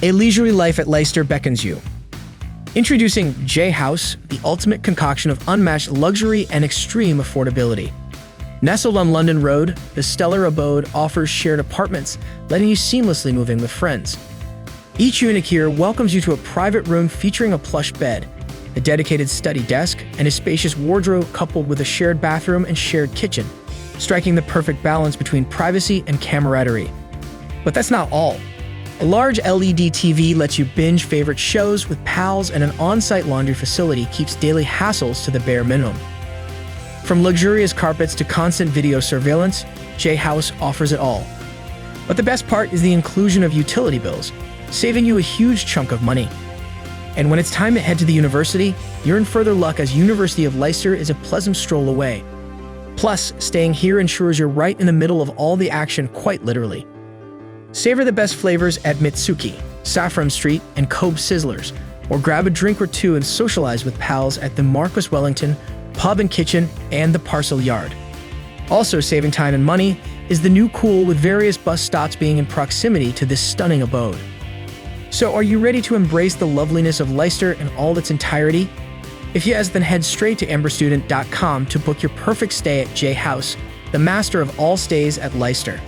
A leisurely life at Leicester beckons you. Introducing J House, the ultimate concoction of unmatched luxury and extreme affordability. Nestled on London Road, the stellar abode offers shared apartments, letting you seamlessly move in with friends. Each unit here welcomes you to a private room featuring a plush bed, a dedicated study desk, and a spacious wardrobe coupled with a shared bathroom and shared kitchen, striking the perfect balance between privacy and camaraderie. But that's not all. A large LED TV lets you binge favorite shows with pals, and an on-site laundry facility keeps daily hassles to the bare minimum. From luxurious carpets to constant video surveillance, J House offers it all. But the best part is the inclusion of utility bills, saving you a huge chunk of money. And when it's time to head to the university, you're in further luck, as University of Leicester is a pleasant stroll away. Plus, staying here ensures you're right in the middle of all the action, quite literally. Savor the best flavors at Mitsuki, Saffron Street, and Kobe Sizzlers, or grab a drink or two and socialize with pals at the Marquis Wellington Pub and Kitchen and the Parcel Yard. Also saving time and money is the new Cool, with various bus stops being in proximity to this stunning abode. So are you ready to embrace the loveliness of Leicester in all its entirety? If yes, then head straight to amberstudent.com to book your perfect stay at J House, the master of all stays at Leicester.